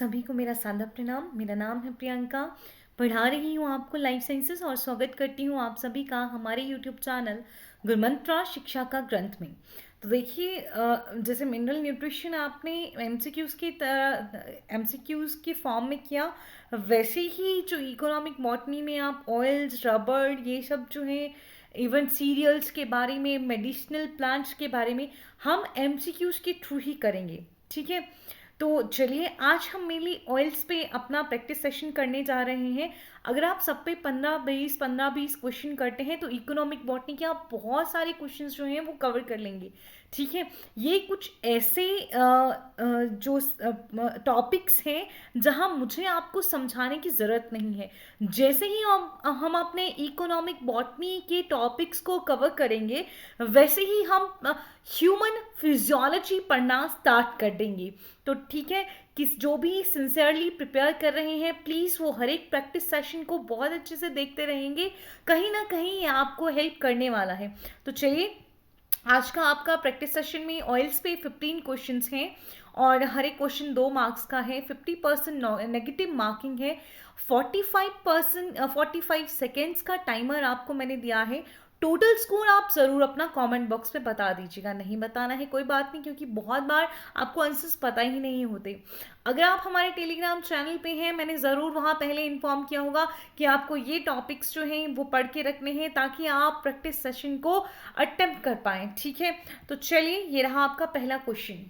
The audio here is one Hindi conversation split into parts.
सभी को मेरा सादर प्रणाम। मेरा नाम है प्रियंका, पढ़ा रही हूँ आपको लाइफ साइंसेस और स्वागत करती हूँ आप सभी का हमारे यूट्यूब चैनल गुरुमंत्रा शिक्षा का ग्रंथ में। तो देखिए, जैसे मिनरल न्यूट्रिशन आपने एमसीक्यूज़ के फॉर्म में किया, वैसे ही जो इकोनॉमिक बॉटनी में आप ऑयल्स, रबर, ये सब जो है, इवन सीरियल्स के बारे में, मेडिसिनल प्लांट्स के बारे में हम एमसीक्यूज़ के थ्रू ही करेंगे। ठीक है, तो चलिए आज हम मेनली ऑयल्स पे अपना प्रैक्टिस सेशन करने जा रहे हैं। अगर आप सब पे 15-20 क्वेश्चन करते हैं तो इकोनॉमिक बॉटनी के आप बहुत सारे क्वेश्चंस जो हैं वो कवर कर लेंगे। ठीक है, ये कुछ ऐसे जो टॉपिक्स हैं जहां मुझे आपको समझाने की ज़रूरत नहीं है। जैसे ही हम अपने इकोनॉमिक बॉटनी के टॉपिक्स को कवर करेंगे, वैसे ही हम ह्यूमन फिजियोलॉजी पढ़ना स्टार्ट कर देंगे। तो ठीक है, किस जो भी सिंसियरली प्रिपेयर कर रहे हैं, प्लीज़ वो हर एक प्रैक्टिस सेशन को बहुत अच्छे से देखते रहेंगे। कहीं ना कहीं ये आपको हेल्प करने वाला है। तो चलिए, आज का आपका प्रैक्टिस सेशन में ऑयल्स पे 15 क्वेश्चंस हैं और हर एक क्वेश्चन 2 मार्क्स का है। 50% नेगेटिव मार्किंग है। 45 सेकेंड्स का टाइमर आपको मैंने दिया है। टोटल स्कोर आप ज़रूर अपना कमेंट बॉक्स में बता दीजिएगा। नहीं बताना है कोई बात नहीं, क्योंकि बहुत बार आपको आंसर्स पता ही नहीं होते। अगर आप हमारे टेलीग्राम चैनल पे हैं, मैंने ज़रूर वहाँ पहले इन्फॉर्म किया होगा कि आपको ये टॉपिक्स जो हैं वो पढ़ के रखने हैं, ताकि आप प्रैक्टिस सेशन को अटेम्प्ट कर पाएँ। ठीक है, तो चलिए, ये रहा आपका पहला क्वेश्चन।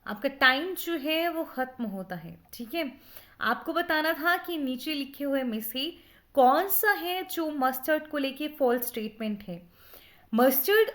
आपका टाइम जो है वो खत्म होता है। ठीक है, आपको बताना था कि नीचे लिखे हुए में से कौन सा है जो मस्टर्ड को लेके फॉल्स स्टेटमेंट है। मस्टर्ड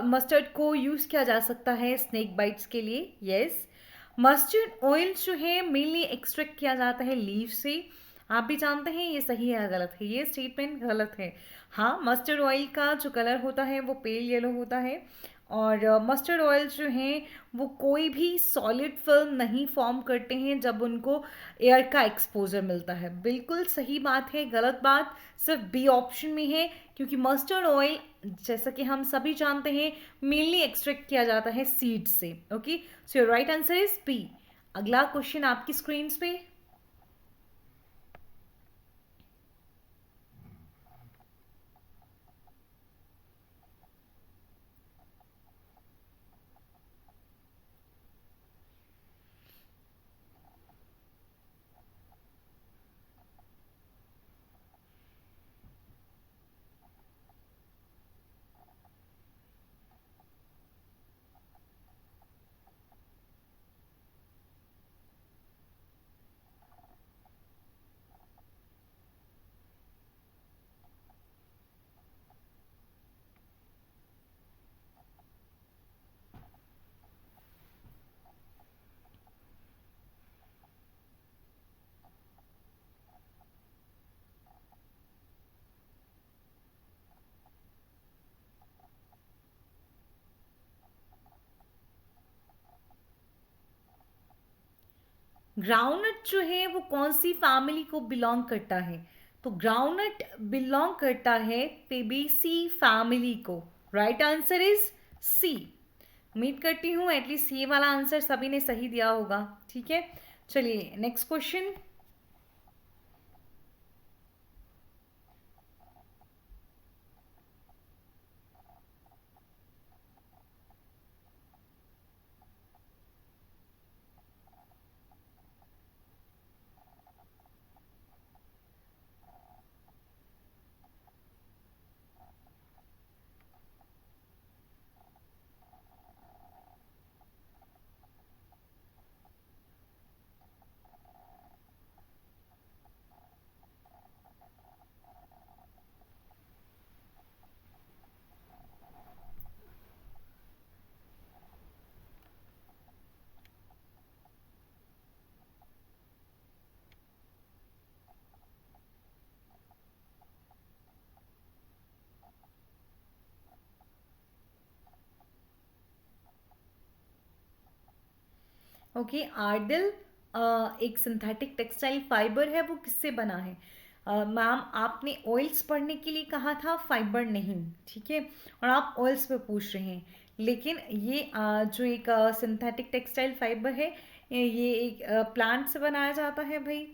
मस्टर्ड को यूज किया जा सकता है स्नेक बाइट्स के लिए, यस। मस्टर्ड ऑयल जो है मेनली एक्सट्रैक्ट किया जाता है लीव से। आप भी जानते हैं ये सही है या गलत है, ये स्टेटमेंट गलत है। हाँ, मस्टर्ड ऑयल का जो कलर होता है वो पेल येलो होता है। और मस्टर्ड ऑयल जो हैं वो कोई भी सॉलिड फिल्म नहीं फॉर्म करते हैं जब उनको एयर का एक्सपोजर मिलता है। बिल्कुल सही बात है, गलत बात सिर्फ बी ऑप्शन में है, क्योंकि मस्टर्ड ऑयल, जैसा कि हम सभी जानते हैं, मेनली एक्सट्रैक्ट किया जाता है सीड से। Okay, so your right answer is b. अगला क्वेश्चन आपकी स्क्रीन पे। ग्राउंडनट जो है वो कौन सी फैमिली को बिलोंग करता है? तो ग्राउंडनट बिलोंग करता है फेबेसी फैमिली को। Right answer is c. उम्मीद करती हूँ एटलीस्ट ये वाला आंसर सभी ने सही दिया होगा। ठीक है, चलिए नेक्स्ट क्वेश्चन। ओके, आर्डल एक सिंथेटिक टेक्सटाइल फाइबर है, वो किससे बना है? मैम, आपने ऑयल्स पढ़ने के लिए कहा था, फाइबर नहीं, ठीक है, और आप ऑयल्स पे पूछ रहे हैं। लेकिन ये जो एक सिंथेटिक टेक्सटाइल फाइबर है, ये एक प्लांट से बनाया जाता है भाई,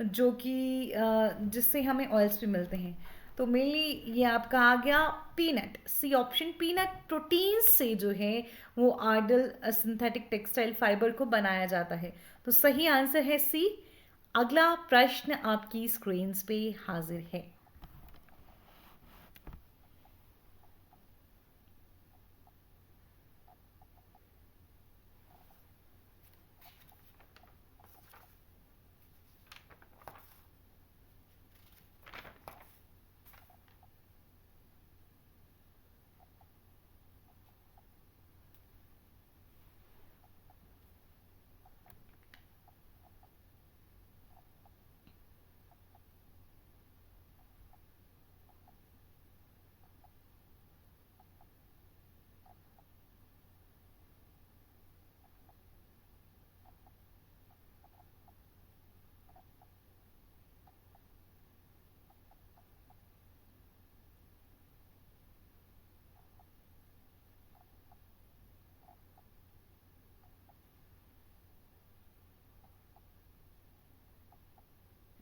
जो कि जिससे हमें ऑयल्स भी मिलते हैं। तो मेनली ये आपका आ गया peanut, c option, peanut protein से जो है वो आर्डल सिंथेटिक टेक्सटाइल फाइबर को बनाया जाता है। तो सही आंसर है सी। अगला प्रश्न आपकी स्क्रीन पे हाजिर है।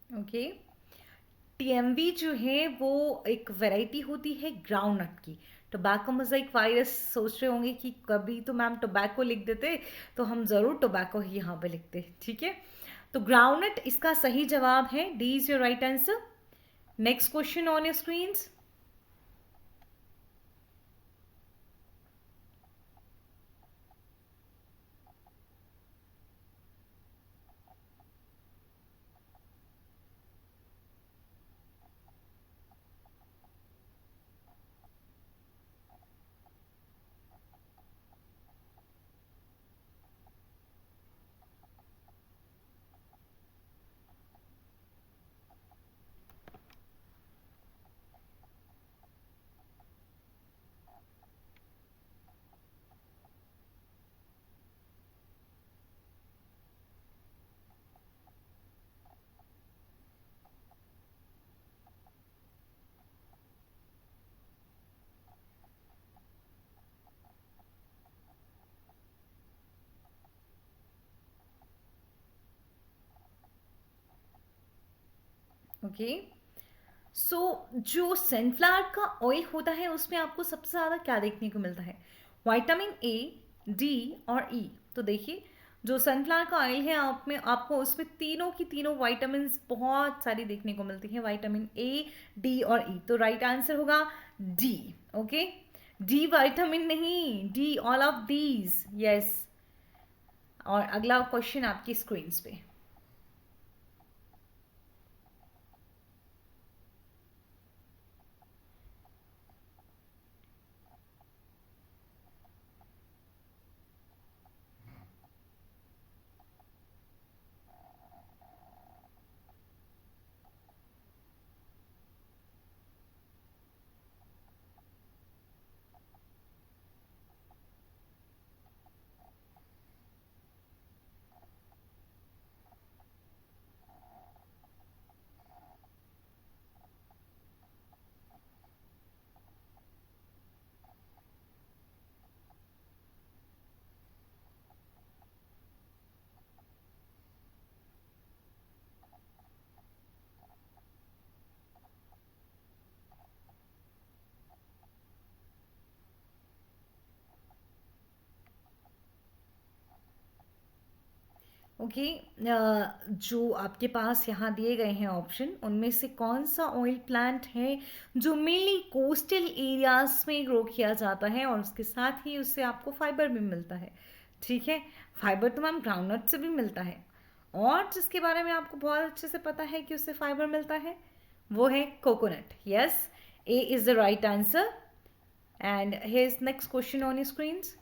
ओके, टीएमवी जो है वो एक वैरायटी होती है ग्राउंडनट की। टोबैको मोज़ेक वायरस सोच रहे होंगे कि कभी तो मैम टोबैको लिख देते, तो हम ज़रूर टोबैको ही यहाँ पे लिखते, ठीक है। तो ग्राउंडनट इसका सही जवाब है, D is your right answer. Next question on your screens. Okay, so जो सनफ्लावर का ऑयल होता है उसमें आपको सबसे ज़्यादा क्या देखने को मिलता है? विटामिन ए, डी और ई। तो देखिए, जो सनफ्लावर का ऑयल है आप में आपको उसमें तीनों की तीनों विटामिन बहुत सारी देखने को मिलती हैं, विटामिन ए, डी और ई। तो राइट आंसर होगा डी। ओके, डी विटामिन नहीं, D all of these, yes. और अगला क्वेश्चन आपकी स्क्रीन पे। ओके, जो आपके पास यहाँ दिए गए हैं ऑप्शन, उनमें से कौन सा ऑयल प्लांट है जो मेनली कोस्टल एरियाज में ग्रो किया जाता है और उसके साथ ही उससे आपको फाइबर भी मिलता है? ठीक है, फाइबर तो मैम ग्राउंडनट से भी मिलता है, और जिसके बारे में आपको बहुत अच्छे से पता है कि उससे फाइबर मिलता है, वो है coconut. Yes, A is the right answer. And here is next question on your screens.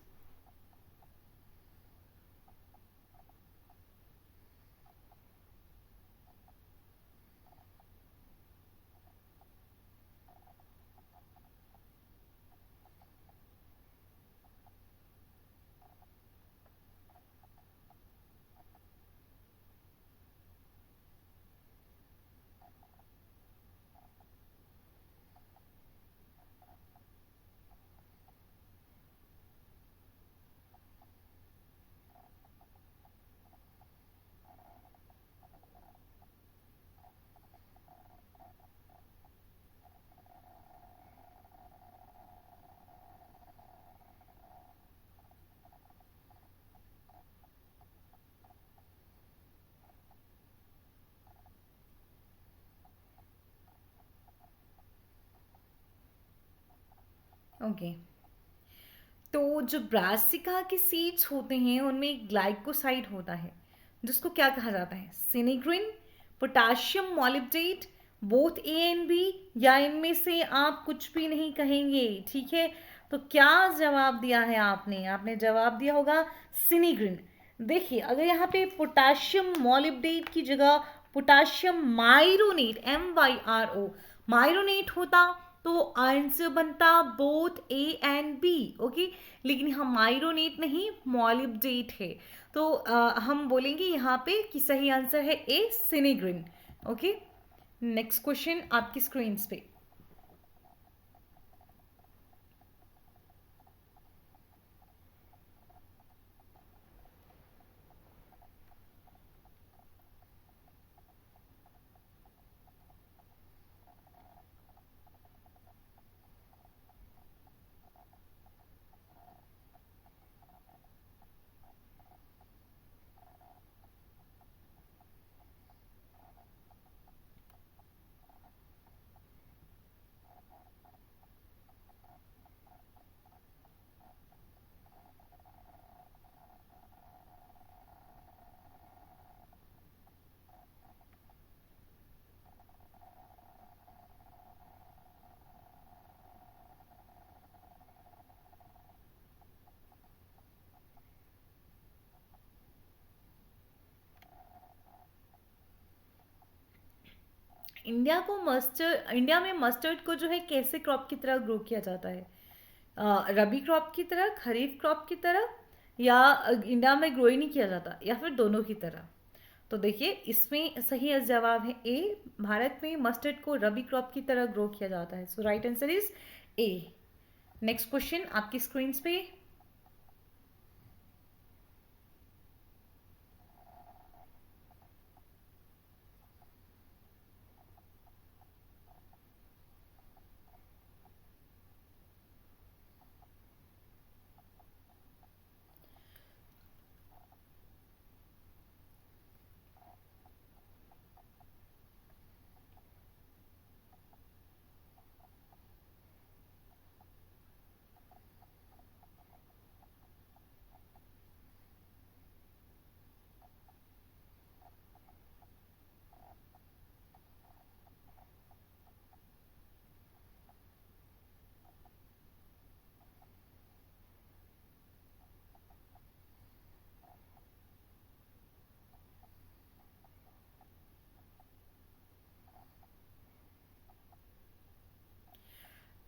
Okay, तो जो ब्रासिका के सीड्स होते हैं उनमें एक ग्लाइकोसाइड होता है जिसको क्या कहा जाता है? Sinigrin, potassium molybdate, both A and B, या इनमें से आप कुछ भी नहीं कहेंगे? ठीक है, तो क्या जवाब दिया है आपने? आपने जवाब दिया होगा सिनेग्रिन। देखिए, अगर यहाँ पे पोटाशियम मॉलिब्डेट की जगह पोटाशियम माइरोनेट, MYRO, माइरोनेट होता तो आंसर बनता both A and b. Okay, लेकिन यहाँ माइरोनेट नहीं, मॉलिब्डेट है, तो हम बोलेंगे यहाँ पे कि सही आंसर है ए, सिनेग्रिन। ओके, नेक्स्ट क्वेश्चन आपकी स्क्रीन पे। इंडिया में मस्टर्ड को जो है कैसे क्रॉप की तरह ग्रो किया जाता है? रबी क्रॉप की तरह, खरीफ क्रॉप की तरह, या इंडिया में ग्रो ही नहीं किया जाता, या फिर दोनों की तरह? तो देखिए, इसमें सही जवाब है ए, भारत में मस्टर्ड को रबी क्रॉप की तरह ग्रो किया जाता है। So right answer is A. Next question आपकी स्क्रीन पे।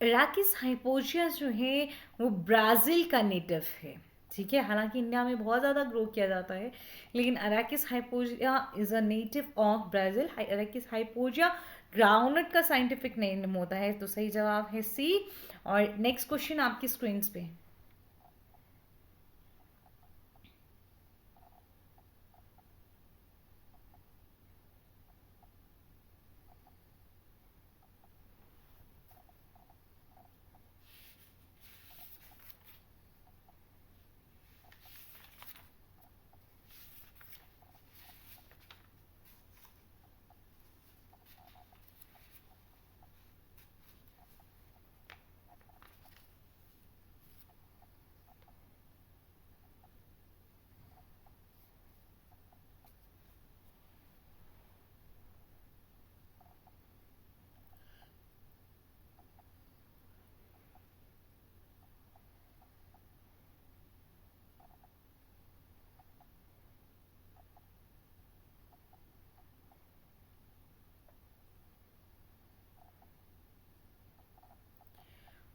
अराकिस हाइपोजिया जो है वो ब्राज़ील का नेटिव है। ठीक है, हालांकि इंडिया में बहुत ज़्यादा ग्रो किया जाता है, लेकिन Arachis hypogaea is a native of Brazil. Arachis hypogaea groundnut का साइंटिफिक नेम होता है, तो सही जवाब है सी। और नेक्स्ट क्वेश्चन आपकी स्क्रीन पे।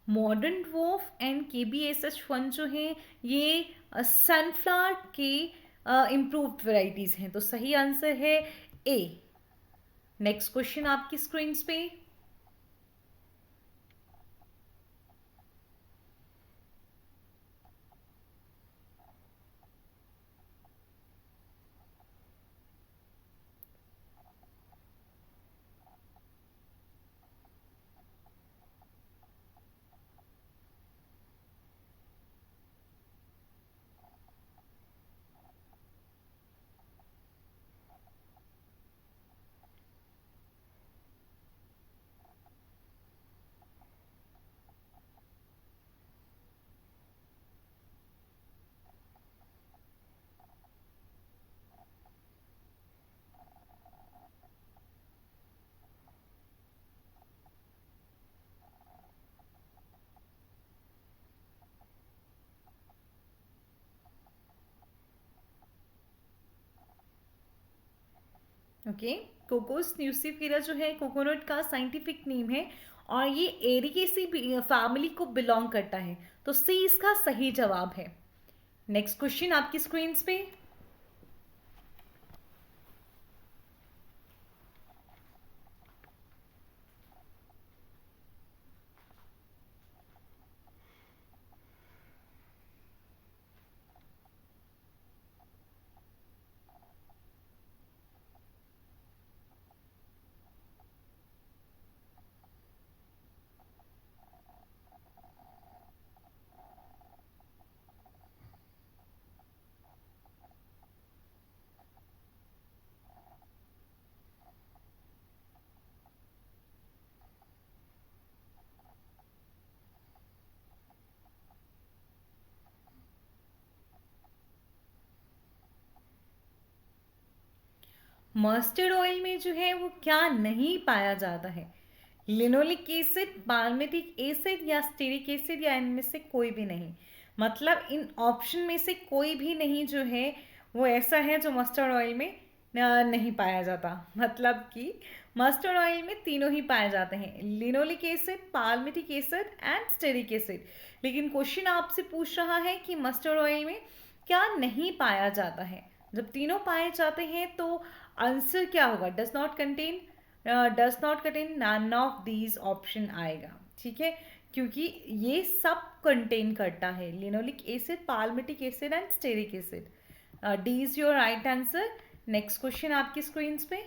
मॉडर्न ड्वार्फ एंड KBSH1 जो हैं ये सनफ्लावर के इम्प्रूव्ड वेराइटीज़ हैं, तो सही आंसर है ए। नेक्स्ट क्वेश्चन आपकी स्क्रीन पे। ओके, कोकोस न्यूसीफेरा जो है कोकोनट का साइंटिफिक नेम है और ये एरिकेसी फैमिली को बिलोंग करता है, तो सी इसका सही जवाब है। नेक्स्ट क्वेश्चन आपकी स्क्रीन पे। मस्टर्ड ऑयल में जो है वो क्या नहीं पाया जाता है? लिनोलिक एसिड, पाल्मिटिक एसिड या स्टेरिक एसिड या इनमें से कोई भी नहीं। मतलब इन ऑप्शन में से कोई भी नहीं जो है वो ऐसा है जो मस्टर्ड ऑयल में नहीं पाया जाता। मतलब कि मस्टर्ड ऑयल में तीनों ही पाए जाते हैं, linoleic acid, palmitic acid and stearic acid. लेकिन क्वेश्चन आपसे पूछ रहा है कि मस्टर्ड ऑयल में क्या नहीं पाया जाता है। जब तीनों पाए जाते हैं तो आंसर क्या होगा? Does not contain none of these option आएगा। ठीक है, क्योंकि ये सब कंटेन करता है, linoleic acid, palmitic acid and stearic acid. D is your right answer. Next question आपकी स्क्रीन पे।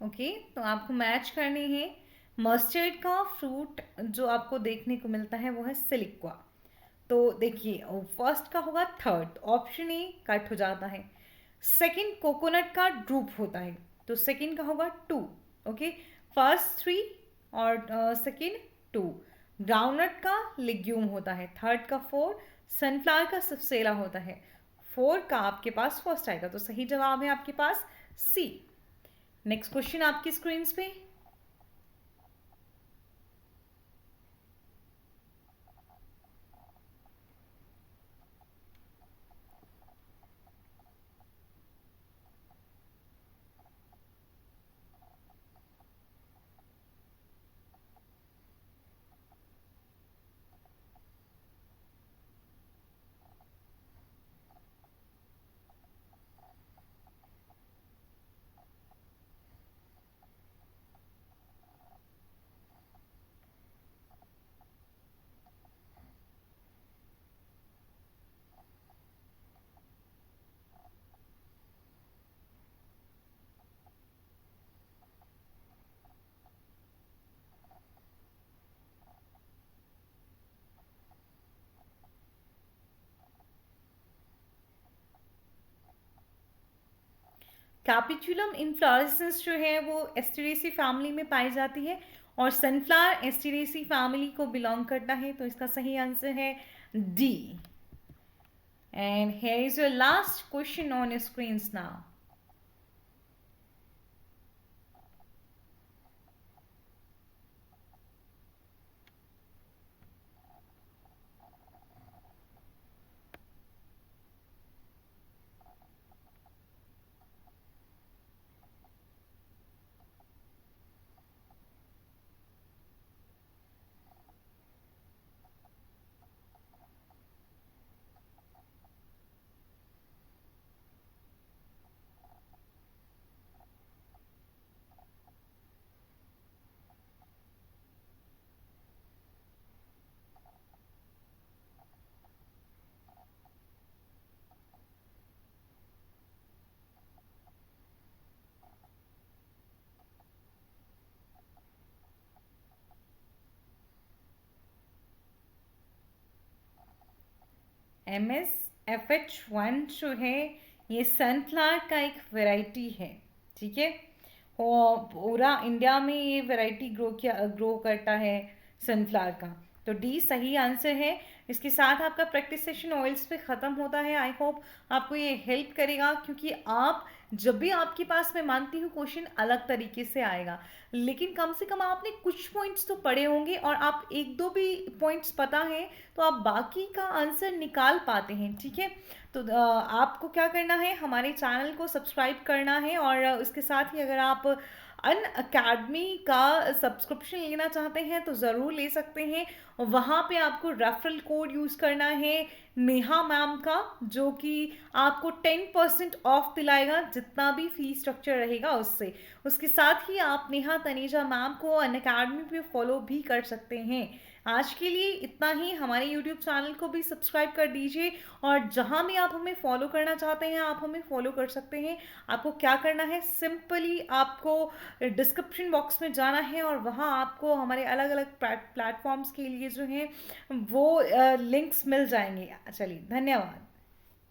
ओके, तो आपको मैच करने हैं। मस्टर्ड का फ्रूट जो आपको देखने को मिलता है वो है सिलिक्वा। तो देखिए, फर्स्ट का होगा थर्ड, ऑप्शन ए कट हो जाता है। सेकंड कोकोनट का ड्रूप होता है, तो सेकंड का होगा टू। ओके, फर्स्ट थ्री और सेकंड टू। ग्राउंडनट का लेग्यूम होता है, थर्ड का फोर। सनफ्लावर का सबसेला होता है, फोर का आपके पास फर्स्ट आएगा, तो सही जवाब है आपके पास सी। नेक्स्ट क्वेश्चन आपकी स्क्रीन पे। कैपिचुलम इन्फ्लोरेसेंस जो है वो एस्टेरेसी फैमिली में पाई जाती है और सनफ्लावर एस्टेरेसी फैमिली को बिलोंग करता है, तो इसका सही आंसर है D. And here is your last question on screens now. MSFH1 जो है ये सनफ्लावर का एक वैरायटी है, ठीक है। और पूरा इंडिया में ये वैरायटी ग्रो करता है सनफ्लावर का। तो डी सही आंसर है। इसके साथ आपका प्रैक्टिस सेशन ऑयल्स पे ख़त्म होता है। आई होप आपको ये हेल्प करेगा, क्योंकि आप जब भी आपके पास, मैं मानती हूँ, क्वेश्चन अलग तरीके से आएगा, लेकिन कम से कम आपने कुछ पॉइंट्स तो पढ़े होंगे और आप एक दो भी पॉइंट्स पता है तो आप बाकी का आंसर निकाल पाते हैं, ठीक है। तो आपको क्या करना है, हमारे चैनल को सब्सक्राइब करना है, और इसके साथ ही अगर आप अन अकेडमी का सब्सक्रिप्शन लेना चाहते हैं तो ज़रूर ले सकते हैं। वहाँ पे आपको रेफरल कोड यूज़ करना है नेहा मैम का, जो कि आपको 10% ऑफ दिलाएगा जितना भी फी स्ट्रक्चर रहेगा उससे। उसके साथ ही आप नेहा तनेजा मैम को अन अकेडमी पे फॉलो भी कर सकते हैं। आज के लिए इतना ही। हमारे यूट्यूब चैनल को भी सब्सक्राइब कर दीजिए, और जहाँ भी आप हमें फॉलो करना चाहते हैं आप हमें फॉलो कर सकते हैं। आपको क्या करना है, सिंपली आपको डिस्क्रिप्शन बॉक्स में जाना है और वहाँ आपको हमारे अलग अलग प्लेटफॉर्म्स के लिए जो हैं वो लिंक्स मिल जाएंगे। चलिए, धन्यवाद।